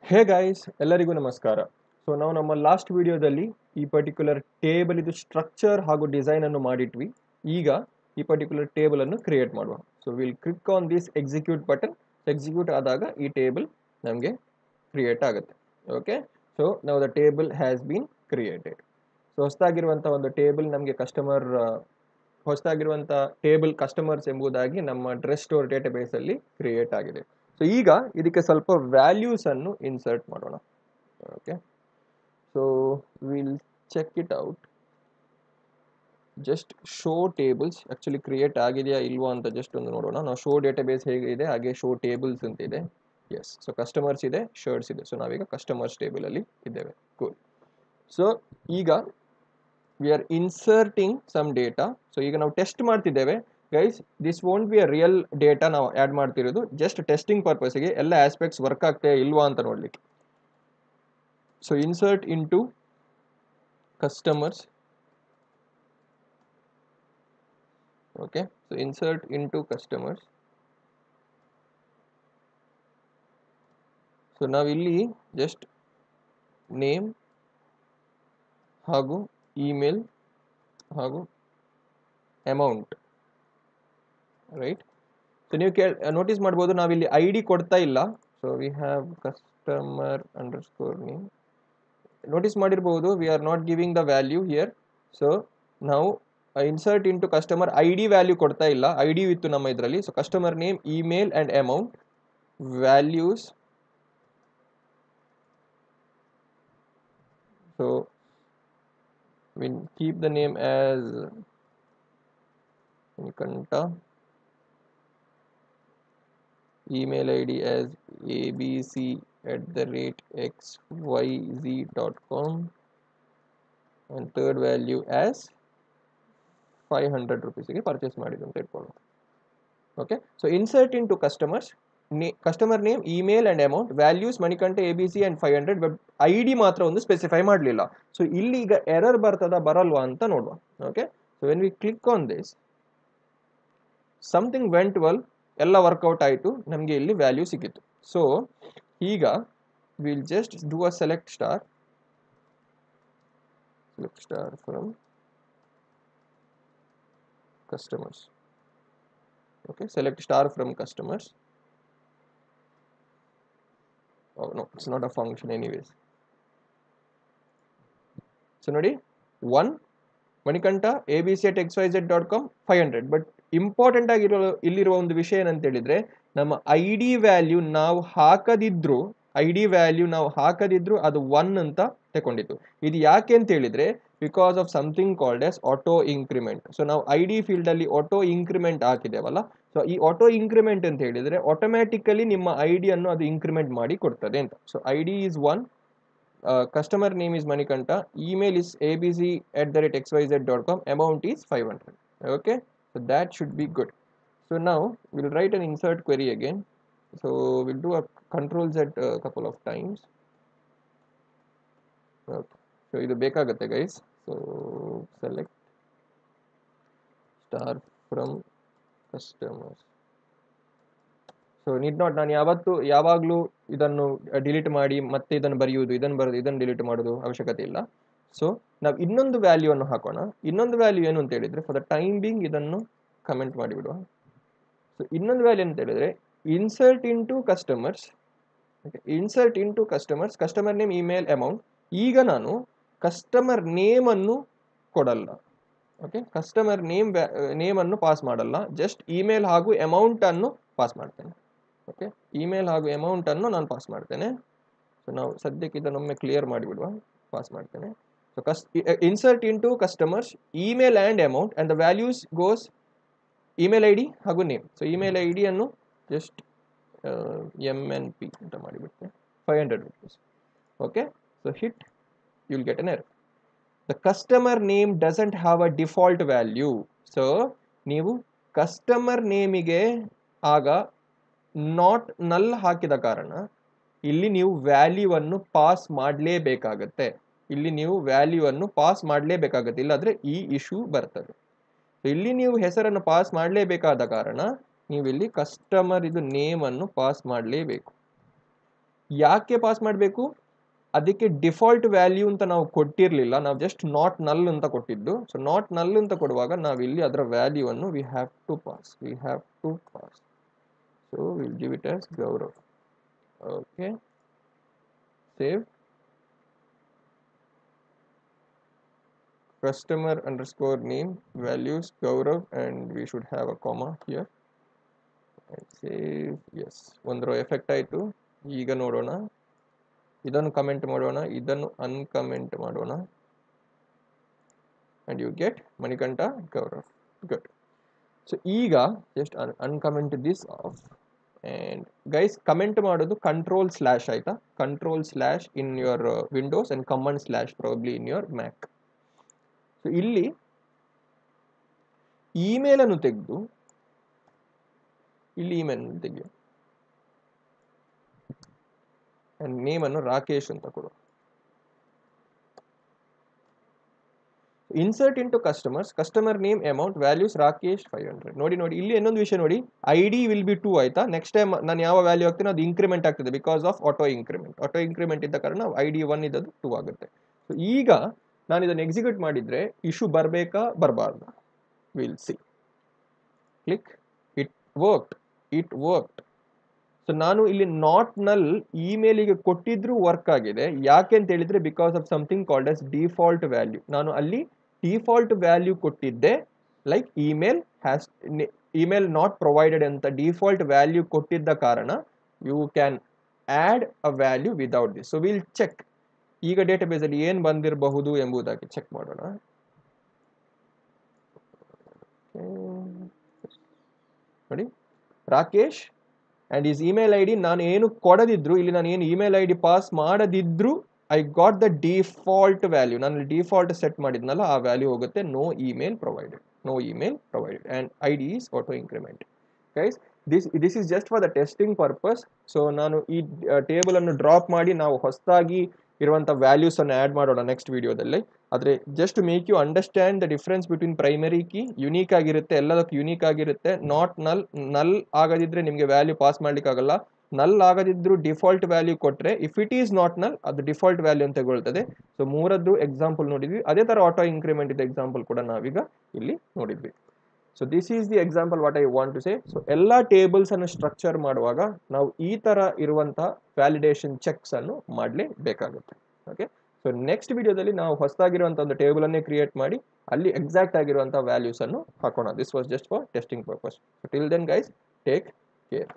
Hey guys ಎಲ್ಲರಿಗೂ ನಮಸ್ಕಾರ. So ನಾವು ನಮ್ಮ ಲಾಸ್ಟ್ ವಿಡಿಯೋದಲ್ಲಿ ಈ ಪರ್ಟಿಕ್ಯುಲರ್ ಟೇಬಲ್ ಇದು ಸ್ಟ್ರಕ್ಚರ್ ಹಾಗೂ ಡಿಸೈನ್ ಅನ್ನು ಮಾಡಿಟ್ವಿ. ಈಗ ಈ ಪರ್ಟಿಕ್ಯುಲರ್ ಟೇಬಲ್ ಅನ್ನು ಕ್ರಿಯೇಟ್ ಮಾಡುವ. So will click on this execute button. Execute ಆದಾಗ ಈ ಟೇಬಲ್ ನಮಗೆ ಕ್ರಿಯೇಟ್ ಆಗುತ್ತೆ. ಓಕೆ, ಸೊ ನಾವು the table has been created. So ಹೊಸದಾಗಿರುವಂಥ ಒಂದು ಟೇಬಲ್ ನಮಗೆ ಹೊಸದಾಗಿರುವಂಥ ಟೇಬಲ್ ಕಸ್ಟಮರ್ಸ್ ಎಂಬುದಾಗಿ ನಮ್ಮ ಡ್ರೆಸ್ ಸ್ಟೋರ್ ಡೇಟಾಬೇಸಲ್ಲಿ ಕ್ರಿಯೇಟ್ ಆಗಿದೆ. ಸೊ ಈಗ ಇದಕ್ಕೆ ಸ್ವಲ್ಪ ವ್ಯಾಲ್ಯೂಸ್ ಅನ್ನು ಇನ್ಸರ್ಟ್ ಮಾಡೋಣ. Okay, so will check it out. Just show tables actually create ಆಗಿದೆಯಾ ಇಲ್ವಾ ಅಂತ ಜಸ್ಟ್ ಒಂದು ನೋಡೋಣ. ನಾವು ಶೋ ಡೇಟಾಬೇಸ್ ಹೇಗೆ ಇದೆ ಹಾಗೆ ಶೋ ಟೇಬಲ್ಸ್ ಅಂತ ಇದೆ. ಎಸ್, ಸೊ ಕಸ್ಟಮರ್ಸ್ ಇದೆ, ಶರ್ಟ್ಸ್ ಇದೆ. ಸೊ ನಾವೀಗ ಕಸ್ಟಮರ್ಸ್ ಟೇಬಲ್ ಅಲ್ಲಿ ಇದ್ದೇವೆ. ಕೂಲ್. ಸೊ ಈಗ we are inserting some data. So ಈಗ ನಾವು ಟೆಸ್ಟ್ ಮಾಡ್ತಿದ್ದೇವೆ guys. This won't be a real data ನಾವು ಆ್ಯಡ್ ಮಾಡ್ತಿರೋದು, ಜಸ್ಟ್ ಟೆಸ್ಟಿಂಗ್ ಪರ್ಪಸ್ಗೆ ಎಲ್ಲ ಆಸ್ಪೆಕ್ಟ್ಸ್ ವರ್ಕ್ ಆಗ್ತಾ ಇಲ್ವಾ ಅಂತ ನೋಡ್ಲಿಕ್ಕೆ. So insert into customers. Okay, so insert into customers. So ನಾವಿಲ್ಲಿ ಜಸ್ಟ್ ನೇಮ್ ಹಾಗೂ ಇಮೇಲ್ ಹಾಗೂ ಅಮೌಂಟ್, ರೈಟ್. ಸೊ ನೀವು ನೋಟಿಸ್ ಮಾಡ್ಬೋದು ನಾವಿಲ್ಲಿ ಐ ಡಿ ಕೊಡ್ತಾ ಇಲ್ಲ. So we have customer underscore name. Notice ಮಾಡಿರ್ಬೋದು we are not giving the value here. So ನಾವು insert into customer I D value ಕೊಡ್ತಾ ಇಲ್ಲ. ಐ ಡಿ ಇತ್ತು ನಮ್ಮ ಇದರಲ್ಲಿ. So customer name, email and amount. Values, so we'll keep the name as Nikanta, email ID as abc@xyz.com, and third value as 500 rupees ಗೆ purchase ಮಾಡಿದ್ದು ಅಂತ ಇಟ್ಕೊಳ್ಳೋಣ. Okay, so insert into customer name, email and amount, values Manikanta ABC and 500. But I D ಮಾತ್ರ ಒಂದು specify ಮಾಡಲಿಲ್ಲ. So ಇಲ್ಲಿ ಈಗ error ಬರಲ್ವಾ ಅಂತ ನೋಡುವ. Okay, so when we click on this, something vent well, ಎಲ್ಲ ವರ್ಕೌಟ್ ಆಯಿತು, ನಮಗೆ ಇಲ್ಲಿ ವ್ಯಾಲ್ಯೂ ಸಿಕ್ಕಿತ್ತು. ಸೊ ಈಗ will just do a select star from customers. Okay, select star from customers. Oh no, it's not a function anyways. So ನೋಡಿ, 1 Manikantha abc@xyz.com 500. But important ಆಗಿರೋ ಇಲ್ಲಿರುವ ಒಂದು ವಿಷಯ ಏನಂತ ಹೇಳಿದ್ರೆ, ನಮ್ಮ ಐ ಡಿ ವ್ಯಾಲ್ಯೂ ನಾವು ಹಾಕದಿದ್ರು ಅದು 1 ಅಂತ ತಗೊಂಡಿತ್ತು. ಇದು ಯಾಕೆ ಅಂತ ಹೇಳಿದ್ರೆ, because of something called as auto increment. So ನಾವು ಐ ಡಿ ಫೀಲ್ಡ್ ಅಲ್ಲಿ ಆಟೋ ಇಂಕ್ರಿಮೆಂಟ್ ಹಾಕಿದ್ದೇವಲ್ಲ. ಸೊ ಈ ಆಟೋ ಇಂಕ್ರಿಮೆಂಟ್ ಅಂತ ಹೇಳಿದ್ರೆ ಆಟೋಮ್ಯಾಟಿಕಲಿ ನಿಮ್ಮ ಐ ಡಿ ಅನ್ನು ಅದು ಇಂಕ್ರಿಮೆಂಟ್ ಮಾಡಿ ಕೊಡ್ತದೆ ಅಂತ. So I D is 1, customer name is Manikanta, email is abc@xyz.com, amount is 500. Okay, so that should be good. So now we'll write an insert query again. So we'll do a control Z a couple of times. Okay, so idu ಬೇಕಾಗುತ್ತೆ guys. So select star from customers. So need not, ನಾನು ಯಾವಾಗಲೂ ಇದನ್ನು delete ಮಾಡಿ ಮತ್ತೆ ಇದನ್ನು ಬರೆಯುವುದು, ಇದನ್ನು delete ಮಾಡೋದು ಅವಶ್ಯಕತೆ ಇಲ್ಲ. ಸೊ ನಾವು ಇನ್ನೊಂದು ವ್ಯಾಲ್ಯೂ ಅನ್ನು ಹಾಕೋಣ. ಇನ್ನೊಂದು ವ್ಯಾಲ್ಯೂ ಏನು ಅಂತ ಹೇಳಿದ್ರೆ, ಫಾರ್ ದ ಟೈಮ್ ಬಿಂಗ್ ಇದನ್ನು ಕಮೆಂಟ್ ಮಾಡಿಬಿಡುವ. ಸೊ ಇನ್ನೊಂದು ವ್ಯಾಲ್ಯೂ ಅಂತ ಹೇಳಿದ್ರೆ insert into customers. Customer name, email, amount. ಈಗ ನಾನು ಕಸ್ಟಮರ್ ನೇಮ್ ಅನ್ನು ಕೊಡಲ್ಲ. ಓಕೆ, ಕಸ್ಟಮರ್ ನೇಮ್ ಅನ್ನು ಪಾಸ್ ಮಾಡಲ್ಲ, ಜಸ್ಟ್ ಇಮೇಲ್ ಹಾಗೂ ಅಮೌಂಟ್ ಅನ್ನು ಪಾಸ್ ಮಾಡ್ತೇನೆ. ಓಕೆ, ಇಮೇಲ್ ಹಾಗೂ ಅಮೌಂಟ್ ಅನ್ನು ನಾನು ಪಾಸ್ ಮಾಡ್ತೇನೆ. ಸೊ ನಾವು ಸದ್ಯಕ್ಕೆ ಇದನ್ನೊಮ್ಮೆ ಕ್ಲಿಯರ್ ಮಾಡಿಬಿಡುವ, ಪಾಸ್ ಮಾಡ್ತೇನೆ. So insert into customers, email and amount, and the values goes email I D ಹಾಗೂ name. So email I D ಅನ್ನು ಜಸ್ಟ್ MNP ಅಂತ ಮಾಡಿಬಿಡ್ತೇನೆ, 500 rupees. Okay, so hit, you will get an error. The customer name doesn't have a default value. So ನೀವು customer ನೇಮಿಗೆ ಆಗ not ನಲ್ ಹಾಕಿದ ಕಾರಣ ಇಲ್ಲಿ ನೀವು ವ್ಯಾಲ್ಯೂವನ್ನು ಪಾಸ್ ಮಾಡಲೇಬೇಕಾಗತ್ತೆ. ಇಲ್ಲಾಂದ್ರೆ ಈ ಇಶ್ಯೂ ಬರ್ತದೆ. ಸೊ ಇಲ್ಲಿ ನೀವು ಹೆಸರನ್ನು ಪಾಸ್ ಮಾಡಲೇಬೇಕಾದ ಕಾರಣ ನೀವು ಇಲ್ಲಿ ಕಸ್ಟಮರ್ ಇದು ನೇಮ್ ಅನ್ನು ಪಾಸ್ ಮಾಡಲೇಬೇಕು. ಯಾಕೆ ಪಾಸ್ ಮಾಡಬೇಕು? ಅದಕ್ಕೆ ಡಿಫಾಲ್ಟ್ ವ್ಯಾಲ್ಯೂ ಅಂತ ನಾವು ಕೊಟ್ಟಿರಲಿಲ್ಲ, ನಾವು ಜಸ್ಟ್ ನಾಟ್ ನಲ್ ಅಂತ ಕೊಟ್ಟಿದ್ದು. ಸೊ ನಾಟ್ ನಲ್ ಅಂತ ಕೊಡುವಾಗ ನಾವು ಇಲ್ಲಿ ಅದರ ವ್ಯಾಲ್ಯೂವನ್ನು we have to pass. So will give it as Gaurav. Okay, save. Customer underscore name values Gaurav, and we should have a comma here. And save. Yes, ಒಂದು ರೋ ಎಫೆಕ್ಟ್ ಆಯಿತು. ಈಗ ನೋಡೋಣ, ಇದನ್ನು ಕಮೆಂಟ್ ಮಾಡೋಣ, ಇದನ್ನು ಅನ್ಕಮೆಂಟ್ ಮಾಡೋಣ, and you get Manikantha Gaurav. Good. So ಈಗ just uncomment this off. And guys, comment ಮಾಡೋದು control/ ಆಯಿತಾ? control/ in your Windows and command/ probably in your Mac. So ಇಲ್ಲಿ ಇಮೇಲ್ ಅನ್ನು ತೆಗೆದು ಇಲ್ಲಿ ಇಮೇಲ್ ತೆಗೆಯು, ನೇಮ್ ಅನ್ನು ರಾಕೇಶ್ ಅಂತ ಕೊಡು. Insert into customer name amount values Rakesh 500. ನೋಡಿ ಇಲ್ಲಿ ಇನ್ನೊಂದು ವಿಷಯ ನೋಡಿ, ID ವಿಲ್ ಬಿ 2 ಆಯ್ತಾ. ನೆಕ್ಸ್ಟ್ ಟೈಮ್ ನಾನು ಯಾವ ವ್ಯಾಲ್ಯೂ ಹಾಕ್ತೀನಿ ಅದು ಇನ್ಕ್ರಿಮೆಂಟ್ ಆಗ್ತದೆ ಬಿಕಾಸ್ ಆಫ್ ಆಟೋ ಇನ್ಕ್ರಿಮೆಂಟ್ ಇದ್ದ ಕಾರಣ ID 1 ಇದ್ದದ್ದು 2 ಆಗುತ್ತೆ. ಸೊ ಈಗ ನಾನು ಇದನ್ನು ಎಕ್ಸಿಕ್ಯೂಟ್ ಮಾಡಿದ್ರೆ ಇಶ್ಯೂ ಬರಬೇಕಾ ಬರಬಾರ್ದು? Will see. Click. It worked. So ನಾನು ಇಲ್ಲಿ ನಾಟ್ ನಲ್ ಇಮೇಲಿಗೆ ಕೊಟ್ಟಿದ್ರು ವರ್ಕ್ ಆಗಿದೆ. ಯಾಕೆ ಅಂತ ಹೇಳಿದ್ರೆ because of something called as default value. ನಾನು ಅಲ್ಲಿ ಡಿಫಾಲ್ಟ್ ವ್ಯಾಲ್ಯೂ ಕೊಟ್ಟಿದ್ದೆ, ಲೈಕ್ ಇಮೇಲ್ ನಾಟ್ ಪ್ರೊವೈಡೆಡ್ ಅಂತ ಡಿಫಾಲ್ಟ್ ವ್ಯಾಲ್ಯೂ ಕೊಟ್ಟಿದ್ದ ಕಾರಣ you can add a value without this. So will check ಈಗ ಡೇಟಾಬೇಸಲ್ಲಿ ಏನು ಬಂದಿರಬಹುದು ಎಂಬುದಾಗಿ ಚೆಕ್ ಮಾಡೋಣ. ನೋಡಿ, Rakesh and is email ID ನಾನು ಏನು ಕೊಡದಿದ್ರು, ಇಲ್ಲಿ ನಾನು ಏನು ಇಮೇಲ್ ID ಪಾಸ್ ಮಾಡದಿದ್ರು I got the default value. ನಾನು ಡಿಫಾಲ್ಟ್ ಸೆಟ್ ಮಾಡಿದ್ನಲ್ಲ ಆ ವ್ಯಾಲ್ಯೂ ಹೋಗುತ್ತೆ. No email provided and ID is auto increment. Guys, this is just for the testing purpose. So ನಾನು ಈ ಟೇಬಲ್ ಅನ್ನು ಡ್ರಾಪ್ ಮಾಡಿ ನಾವು ಹೊಸದಾಗಿ ಇರುವಂಥ ವ್ಯಾಲ್ಯೂಸ್ ಅನ್ನು ಆ್ಯಡ್ ಮಾಡೋಣ ನೆಕ್ಸ್ಟ್ ವಿಡಿಯೋದಲ್ಲಿ. ಆದರೆ just make you understand the difference between primary key. Unique ಆಗಿರುತ್ತೆ, ಎಲ್ಲದಕ್ಕೂ ಯುನೀಕ್ ಆಗಿರುತ್ತೆ. ನಾಟ್ ನಲ್ ಆಗದಿದ್ರೆ ನಿಮಗೆ ವ್ಯಾಲ್ಯೂ ಪಾಸ್ ಮಾಡ್ಲಿಕ್ಕೆ ಆಗಲ್ಲ. ನಲ್ ಆಗದಿದ್ರು ಡಿಫಾಲ್ಟ್ ವ್ಯಾಲ್ಯೂ ಕೊಟ್ಟರೆ ಇಫ್ ಇಟ್ ಈಸ್ ನಾಟ್ ನಲ್ ಅದು ಡಿಫಾಲ್ಟ್ ವ್ಯಾಲ್ಯೂ ಅಂತ ತಗೊಳ್ತದೆ. ಸೊ ಮೂರದ್ದು ಎಕ್ಸಾಂಪಲ್ ನೋಡಿದ್ವಿ. ಅದೇ ಥರ ಆಟೋ ಇನ್ಕ್ರಿಮೆಂಟ್ ಇದ್ದ ಎಕ್ಸಾಂಪಲ್ ಕೂಡ ನಾವೀಗ ಇಲ್ಲಿ ನೋಡಿದ್ವಿ. So this is the example what I want to say. So ಎಲ್ಲ ಟೇಬಲ್ಸ್ ಅನ್ನು ಸ್ಟ್ರಕ್ಚರ್ ಮಾಡುವಾಗ ನಾವು ಈ ಥರ ಇರುವಂತಹ ವ್ಯಾಲಿಡೇಷನ್ ಚೆಕ್ಸ್ ಅನ್ನು ಮಾಡಲೇಬೇಕಾಗುತ್ತೆ. ಓಕೆ, ಸೊ ನೆಕ್ಸ್ಟ್ ವಿಡಿಯೋದಲ್ಲಿ ನಾವು ಹೊಸದಾಗಿರುವಂಥ ಒಂದು ಟೇಬಲ್ ಅನ್ನೇ ಕ್ರಿಯೇಟ್ ಮಾಡಿ ಅಲ್ಲಿ ಎಕ್ಸಾಕ್ಟ್ ಆಗಿರುವಂಥ ವ್ಯಾಲ್ಯೂಸ್ ಅನ್ನು ಹಾಕೋಣ. This was just for testing purpose. So till then guys, take care.